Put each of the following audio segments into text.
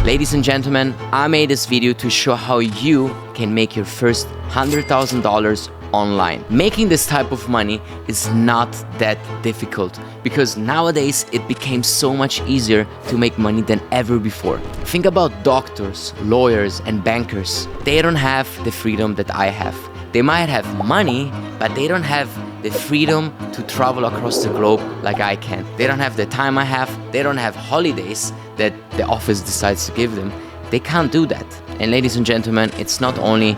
Ladies and gentlemen, I made this video to show how you can make your first $100,000 online. Making this type of money is not that difficult because nowadays it became so much easier to make money than ever before. Think about doctors, lawyers, and bankers. They don't have the freedom that I have. They might have money, but they don't have the freedom to travel across the globe like I can. They don't have the time I have. They don't have holidays that the office decides to give them. They can't do that. And ladies and gentlemen, it's not only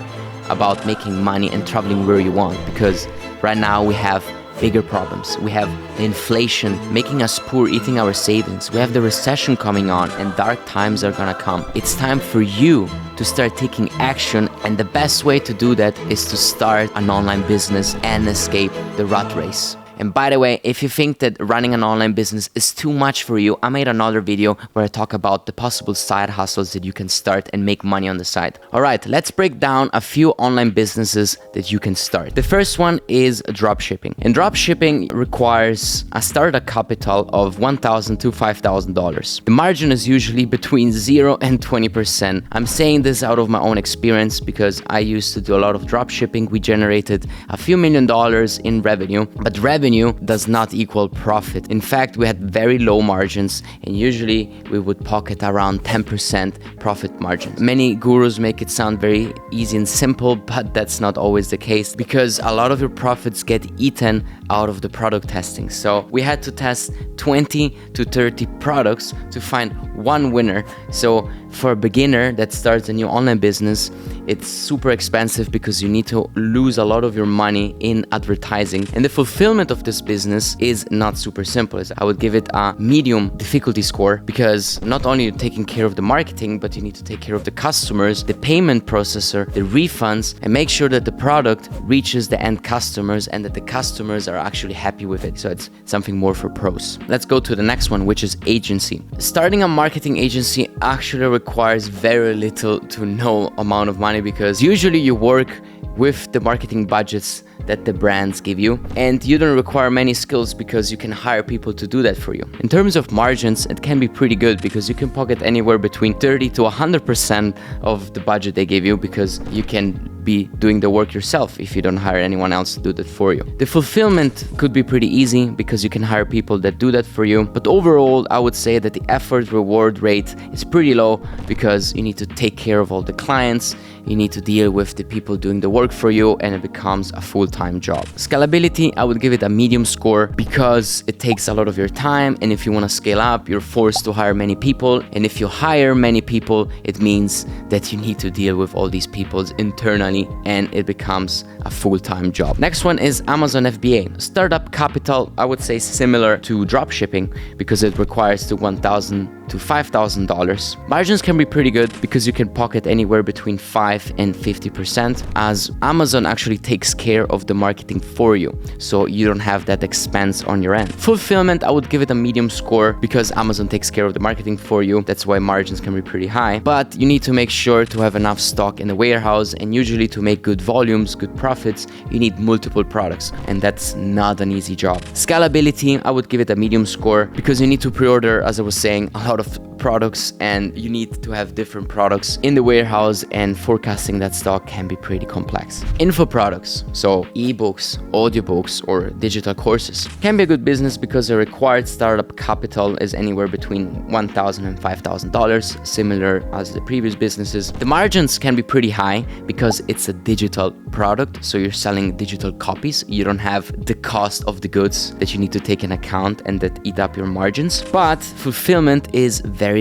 about making money and traveling where you want, because right now we have bigger problems. We have the inflation making us poor, eating our savings. We have the recession coming on and dark times are gonna come. It's time for you to start taking action, and the best way to do that is to start an online business and escape the rat race. And by the way, if you think that running an online business is too much for you, I made another video where I talk about the possible side hustles that you can start and make money on the side. Alright, let's break down a few online businesses that you can start. The first one is dropshipping. And dropshipping requires a startup capital of $1,000 to $5,000. The margin is usually between 0 and 20%. I'm saying this out of my own experience because I used to do a lot of dropshipping. We generated a few $1,000,000 in revenue, but revenue does not equal profit. In fact, we had very low margins and usually we would pocket around 10% profit margin. Many gurus make it sound very easy and simple, but that's not always the case because a lot of your profits get eaten out of the product testing. So we had to test 20 to 30 products to find one winner. So for a beginner that starts a new online business, it's super expensive because you need to lose a lot of your money in advertising. And the fulfillment of this business is not super simple. I would give it a medium difficulty score because not only you're taking care of the marketing, but you need to take care of the customers, the payment processor, the refunds, and make sure that the product reaches the end customers and that the customers are actually happy with it. So it's something more for pros. Let's go to the next one, which is agency. Starting a marketing agency actually requires very little to no amount of money because usually you work with the marketing budgets that the brands give you, and you don't require many skills because you can hire people to do that for you. In terms of margins, it can be pretty good because you can pocket anywhere between 30 to 100% of the budget they give you because you can be doing the work yourself if you don't hire anyone else to do that for you. The fulfillment could be pretty easy because you can hire people that do that for you, but overall I would say that the effort reward rate is pretty low because you need to take care of all the clients, you need to deal with the people doing the work for you, and it becomes a full-time job. Scalability, I would give it a medium score because it takes a lot of your time, and if you want to scale up, you're forced to hire many people, and if you hire many people, it means that you need to deal with all these people internally, and it becomes a full-time job. Next one is Amazon FBA. Startup capital, I would say similar to dropshipping because it requires to $1,000 to $5,000. Margins can be pretty good because you can pocket anywhere between 5 and 50% as Amazon actually takes care of the marketing for you, so you don't have that expense on your end. Fulfillment, I would give it a medium score because Amazon takes care of the marketing for you. That's why margins can be pretty high, but you need to make sure to have enough stock in the warehouse, and usually to make good volumes, good profits, you need multiple products, and that's not an easy job. Scalability, I would give it a medium score because you need to pre-order, as I was saying, a lot of products, and you need to have different products in the warehouse, and forecasting that stock can be pretty complex. Info products, so ebooks, audiobooks, or digital courses, can be a good business because the required startup capital is anywhere between $1,000 and $5,000, similar as the previous businesses. The margins can be pretty high because it's a digital product, so you're selling digital copies. You don't have the cost of the goods that you need to take in account and that eat up your margins. But fulfillment is very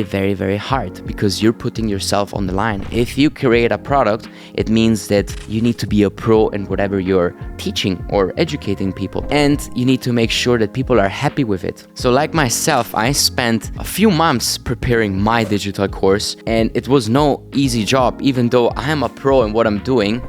hard because you're putting yourself on the line. If you create a product, it means that you need to be a pro in whatever you're teaching or educating people, and you need to make sure that people are happy with it. So like myself, I spent a few months preparing my digital course, and it was no easy job. Even though I am a pro in what I'm doing,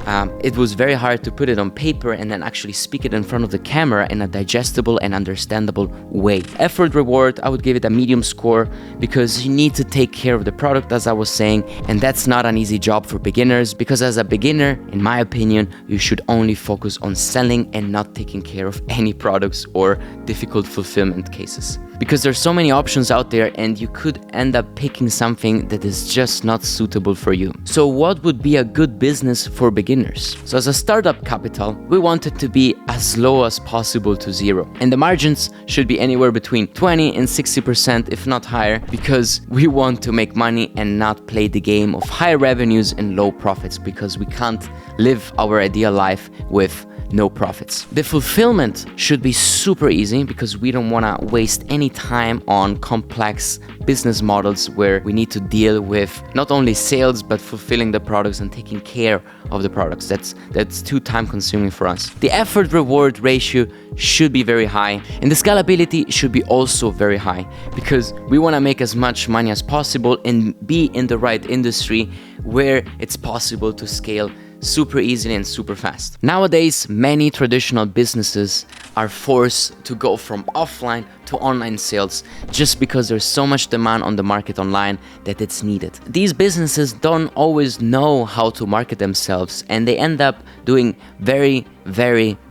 it was very hard to put it on paper and then actually speak it in front of the camera in a digestible and understandable way. Effort reward, I would give it a medium score because you need to take care of the product, as I was saying, and that's not an easy job for beginners, because as a beginner, in my opinion, you should only focus on selling and not taking care of any products or difficult fulfillment cases. Because there's so many options out there and you could end up picking something that is just not suitable for you. So what would be a good business for beginners? So as a startup capital, we want it to be as low as possible to zero. And the margins should be anywhere between 20 and 60%, if not higher, because we want to make money and not play the game of high revenues and low profits, because we can't live our ideal life with no profits. The fulfillment should be super easy, because we don't want to waste any time on complex business models where we need to deal with not only sales but fulfilling the products and taking care of the products. That's too time consuming for us. The effort reward ratio should be very high, and the scalability should be also very high, because we want to make as much money as possible and be in the right industry where it's possible to scale super easily and super fast. Nowadays, many traditional businesses are forced to go from offline to online sales just because there's so much demand on the market online that it's needed. These businesses don't always know how to market themselves, and they end up doing very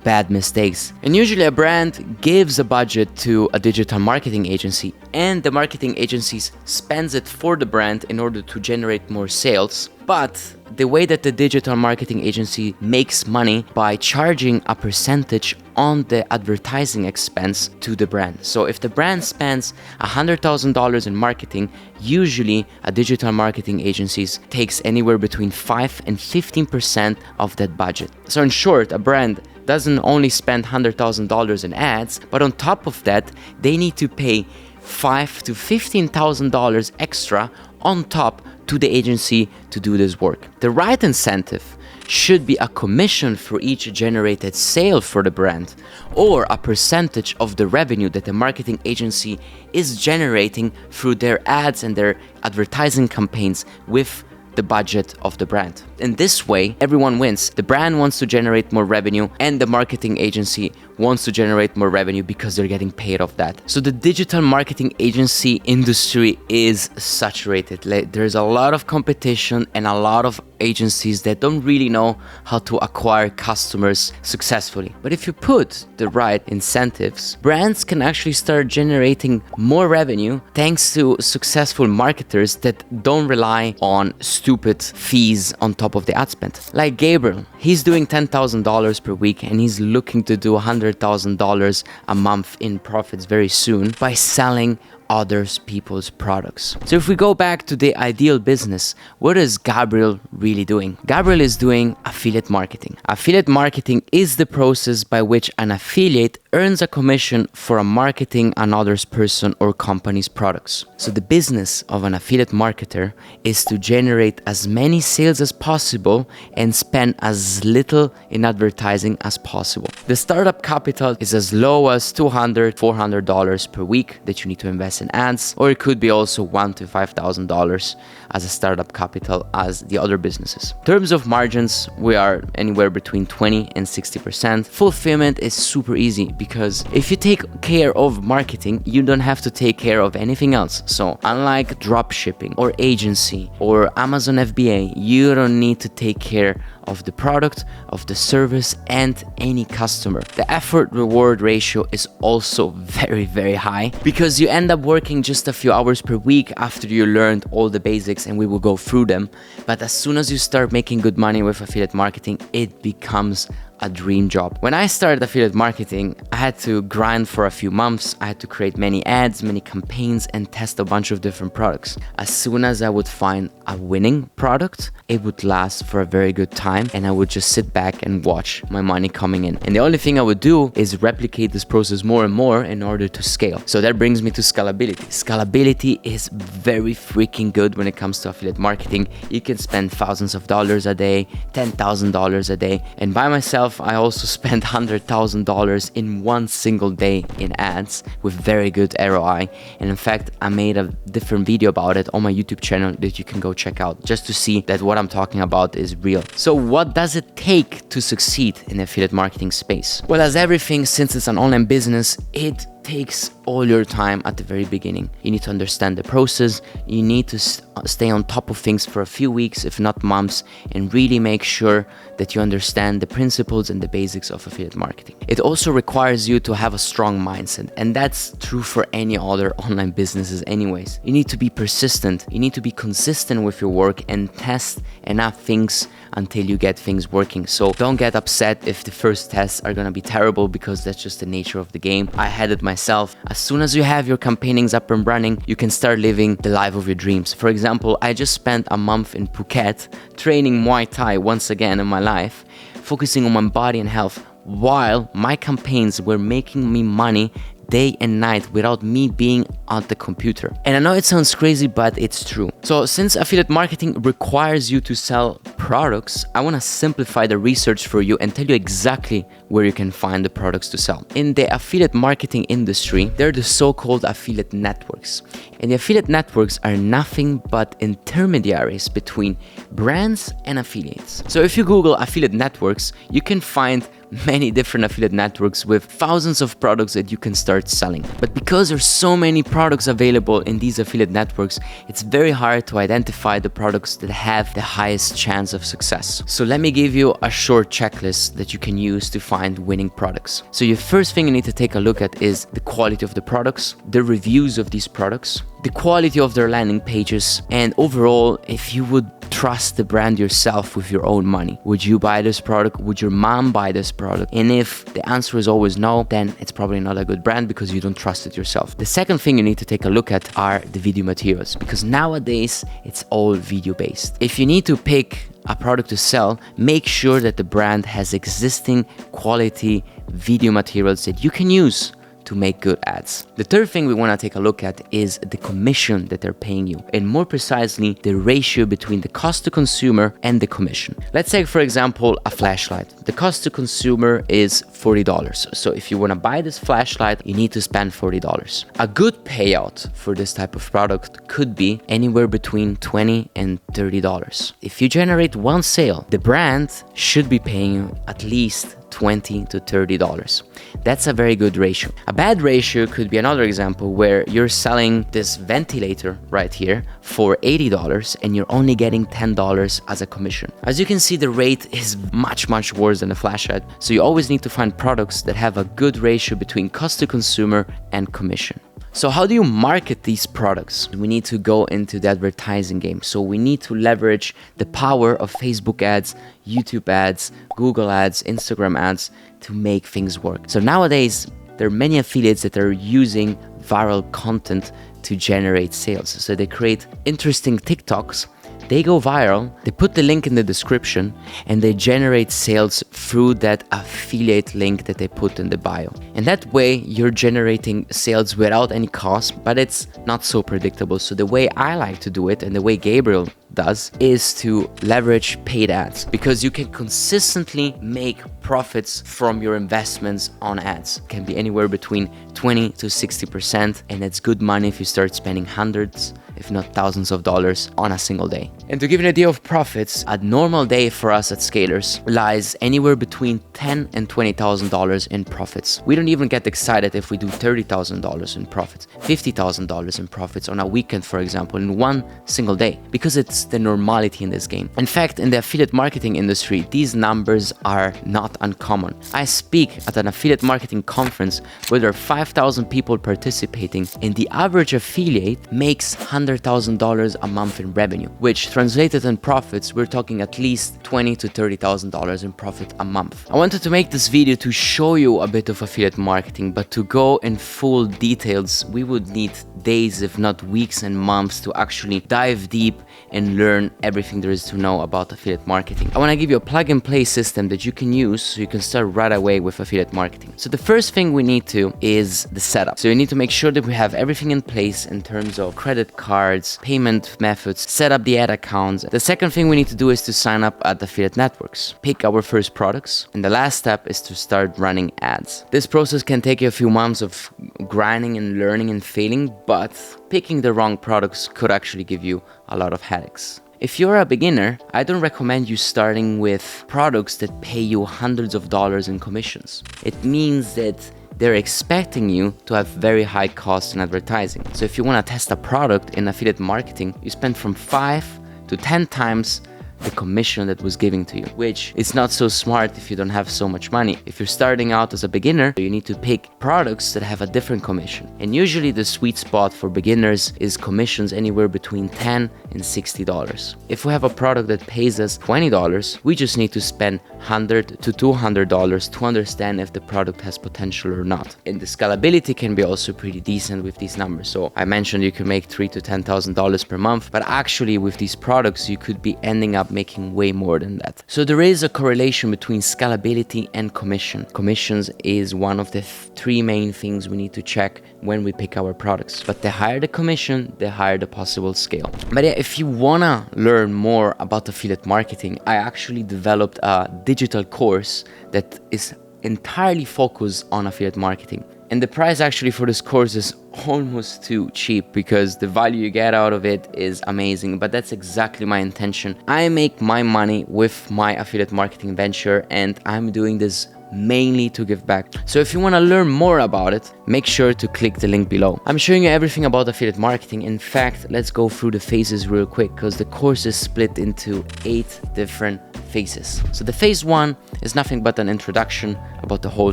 bad mistakes. And usually a brand gives a budget to a digital marketing agency, and the marketing agencies spends it for the brand in order to generate more sales. But the way that the digital marketing agency makes money by charging a percentage on the advertising expense to the brand. So if the brand spends $100,000 in marketing, usually a digital marketing agency takes anywhere between 5 and 15% of that budget. So in short, a brand doesn't only spend $100,000 in ads, but on top of that, they need to pay $5,000 to $15,000 extra on top to the agency to do this work. The right incentive should be a commission for each generated sale for the brand, or a percentage of the revenue that the marketing agency is generating through their ads and their advertising campaigns with the budget of the brand. In this way, everyone wins. The brand wants to generate more revenue, and the marketing agency wants to generate more revenue because they're getting paid off that. So the digital marketing agency industry is saturated. There's a lot of competition and a lot of agencies that don't really know how to acquire customers successfully. But if you put the right incentives, brands can actually start generating more revenue thanks to successful marketers that don't rely on stupid fees on top of the ad spend. Like Gabriel, he's doing $10,000 per week, and he's looking to do $100,000 a month in profits very soon by selling other people's products. So if we go back to the ideal business, what is Gabriel really doing? Gabriel is doing affiliate marketing. Affiliate marketing is the process by which an affiliate earns a commission for marketing another person or company's products. So the business of an affiliate marketer is to generate as many sales as possible and spend as little in advertising as possible. The startup capital is as low as $200, $400 per week that you need to invest in ads, or it could be also $1,000 to $5,000 as a startup capital as the other businesses. In terms of margins, we are anywhere between 20 and 60%. Fulfillment is super easy, because if you take care of marketing, you don't have to take care of anything else. So unlike drop shipping or agency or Amazon FBA, you don't need to take care of the product, of the service, and any customer. The effort reward ratio is also very high, because you end up working just a few hours per week after you learned all the basics, and we will go through them. But as soon as you start making good money with affiliate marketing, it becomes a dream job. When I started affiliate marketing, I had to grind for a few months. I had to create many ads, many campaigns, and test a bunch of different products. As soon as I would find a winning product, it would last for a very good time, and I would just sit back and watch my money coming in. And the only thing I would do is replicate this process more and more in order to scale. So that brings me to scalability. Scalability is very freaking good when it comes to affiliate marketing. You can spend thousands of dollars a day, $10,000 a day, and by myself, I also spent $100,000 in one single day in ads with very good ROI. And in fact, I made a different video about it on my YouTube channel that you can go check out, just to see that what I'm talking about is real. So what does it take to succeed in the affiliate marketing space? Well, as everything, since it's an online business, it takes all your time at the very beginning. You need to understand the process. You need to stay on top of things for a few weeks, if not months, and really make sure that you understand the principles and the basics of affiliate marketing. It also requires you to have a strong mindset, and that's true for any other online businesses anyways. You need to be persistent. You need to be consistent with your work and test enough things until you get things working. So don't get upset if the first tests are gonna be terrible, because that's just the nature of the game. I had it myself. As soon as you have your campaignings up and running, you can start living the life of your dreams. For example, I just spent a month in Phuket training Muay Thai once again in my life, focusing on my body and health, while my campaigns were making me money day and night without me being on the computer. And I know it sounds crazy, but it's true. So since affiliate marketing requires you to sell products, I want to simplify the research for you and tell you exactly where you can find the products to sell. In the affiliate marketing industry, there are the so-called affiliate networks. And the affiliate networks are nothing but intermediaries between brands and affiliates. So if you Google affiliate networks, you can find many different affiliate networks with thousands of products that you can start selling. But because there's so many products available in these affiliate networks, it's very hard to identify the products that have the highest chance of success. So let me give you a short checklist that you can use to find winning products. So your first thing you need to take a look at is the quality of the products, the reviews of these products, the quality of their landing pages, and overall, if you would trust the brand yourself with your own money. Would you buy this product? Would your mom buy this product? And if the answer is always no, then it's probably not a good brand because you don't trust it yourself. The second thing you need to take a look at are the video materials, because nowadays it's all video based. If you need to pick a product to sell, make sure that the brand has existing quality video materials that you can use to make good ads. The third thing we want to take a look at is the commission that they're paying you, and more precisely, the ratio between the cost to consumer and the commission. Let's take, for example, a flashlight. The cost to consumer is $40. So if you want to buy this flashlight, you need to spend $40. A good payout for this type of product could be anywhere between $20 and $30. If you generate one sale, the brand should be paying you at least $20 to $30. That's a very good ratio. A bad ratio could be another example where you're selling this ventilator right here for $80 and you're only getting $10 as a commission. As you can see, the rate is much worse than a flashlight. So you always need to find products that have a good ratio between cost to consumer and commission. So how do you market these products? We need to go into the advertising game. So we need to leverage the power of Facebook ads, YouTube ads, Google ads, Instagram ads to make things work. So nowadays, there are many affiliates that are using viral content to generate sales. So they create interesting TikToks, they go viral, they put the link in the description, and they generate sales through that affiliate link that they put in the bio. And that way, you're generating sales without any cost, but it's not so predictable. So the way I like to do it, and the way Gabriel does, is to leverage paid ads, because you can consistently make profits from your investments on ads. It can be anywhere between 20 to 60%, and it's good money if you start spending hundreds, if not thousands of dollars on a single day. And to give you an idea of profits, a normal day for us at Scalers lies anywhere between $10,000 and $20,000 in profits. We don't even get excited if we do $30,000 in profits, $50,000 in profits on a weekend, for example, in one single day, because it's the normality in this game. In fact, in the affiliate marketing industry, these numbers are not uncommon. I speak at an affiliate marketing conference where there are 5,000 people participating, and the average affiliate makes $100,000 a month in revenue, which translated in profits, we're talking at least $20,000 to $30,000 in profit a month. I wanted to make this video to show you a bit of affiliate marketing, but to go in full details, we would need days, if not weeks and months, to actually dive deep and learn everything there is to know about affiliate marketing. I want to give you a plug and play system that you can use so you can start right away with affiliate marketing. So the first thing we need to is the setup. So you need to make sure that we have everything in place in terms of credit cards, payment methods, set up the ad accounts. The second thing we need to do is to sign up at affiliate networks, pick our first products, and the last step is to start running ads. This process can take you a few months of grinding and learning and failing, but picking the wrong products could actually give you a lot of headaches. If you're a beginner, I don't recommend you starting with products that pay you hundreds of dollars in commissions. It means that they're expecting you to have very high costs in advertising. So if you want to test a product in affiliate marketing, you spend from 5 to 10 times the commission that was given to you, which is not so smart if you don't have so much money. If you're starting out as a beginner, you need to pick products that have a different commission. And usually the sweet spot for beginners is commissions anywhere between $10 and $60. If we have a product that pays us $20, we just need to spend $100 to $200 to understand if the product has potential or not. And the scalability can be also pretty decent with these numbers. So I mentioned you can make $3,000 to $10,000 per month, but actually with these products, you could be ending up making way more than that. So there is a correlation between scalability and commission. Commissions is one of the three main things we need to check when we pick our products. But the higher the commission, the higher the possible scale. But yeah, if you wanna learn more about affiliate marketing, I actually developed a digital course that is entirely focused on affiliate marketing. And the price actually for this course is almost too cheap because the value you get out of it is amazing. But that's exactly my intention. I make my money with my affiliate marketing venture, and I'm doing this mainly to give back. So if you want to learn more about it, make sure to click the link below. I'm showing you everything about affiliate marketing. In fact, let's go through the phases real quick because the course is split into 8 different phases. So the phase 1 is nothing but an introduction about the whole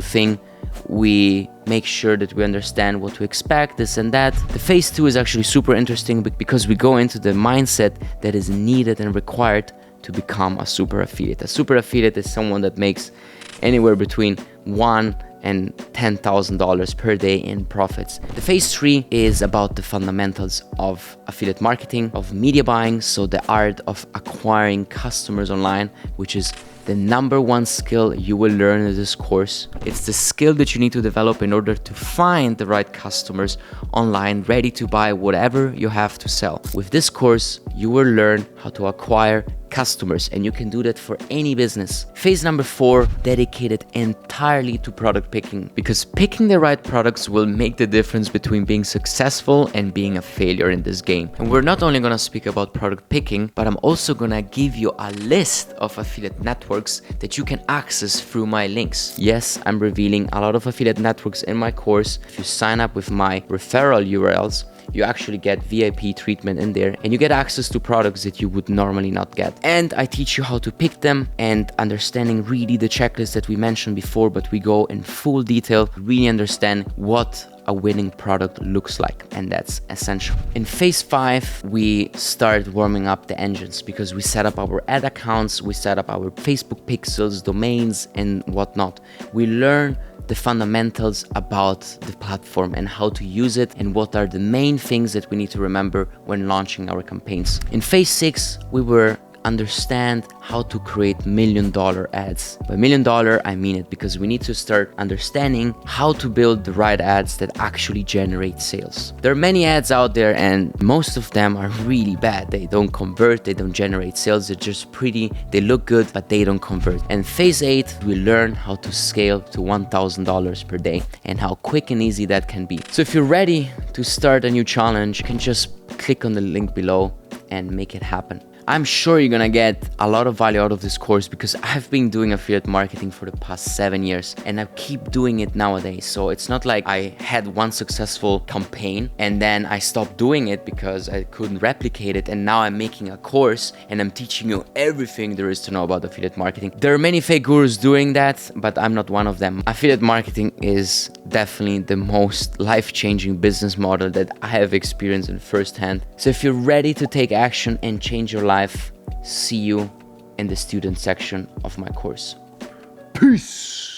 thing. We make sure that we understand what to expect, this and that. The phase 2 is actually super interesting because we go into the mindset that is needed and required to become a super affiliate. A super affiliate is someone that makes anywhere between $1,000 and $10,000 per day in profits. The phase 3 is about the fundamentals of affiliate marketing, of media buying, so the art of acquiring customers online, which is the number one skill you will learn in this course. It's the skill that you need to develop in order to find the right customers online ready to buy whatever you have to sell. With this course, you will learn how to acquire customers, and you can do that for any business. Phase number 4, dedicated entirely to product picking, because picking the right products will make the difference between being successful and being a failure in this game. And we're not only gonna speak about product picking, but I'm also gonna give you a list of affiliate networks that you can access through my links. Yes, I'm revealing a lot of affiliate networks in my course. If you sign up with my referral URLs, you actually get VIP treatment in there, and you get access to products that you would normally not get. And I teach you how to pick them and understanding really the checklist that we mentioned before, but we go in full detail, really understand what a winning product looks like, and that's essential. In phase 5, we start warming up the engines because we set up our ad accounts, we set up our Facebook pixels, domains, and whatnot. We learn the fundamentals about the platform and how to use it, and what are the main things that we need to remember when launching our campaigns. In phase 6, we were understand how to create $1 million ads. By $1 million, I mean it, because we need to start understanding how to build the right ads that actually generate sales. There are many ads out there, and most of them are really bad. They don't convert, they don't generate sales, they're just pretty, they look good, but they don't convert. And phase 8, we learn how to scale to $1,000 per day and how quick and easy that can be. So if you're ready to start a new challenge, you can just click on the link below and make it happen. I'm sure you're gonna get a lot of value out of this course because I've been doing affiliate marketing for the past 7 years, and I keep doing it nowadays. So it's not like I had one successful campaign and then I stopped doing it because I couldn't replicate it, and now I'm making a course and I'm teaching you everything there is to know about affiliate marketing. There are many fake gurus doing that, but I'm not one of them. Affiliate marketing is definitely the most life-changing business model that I have experienced in firsthand. So if you're ready to take action and change your life, see you in the student section of my course. Peace.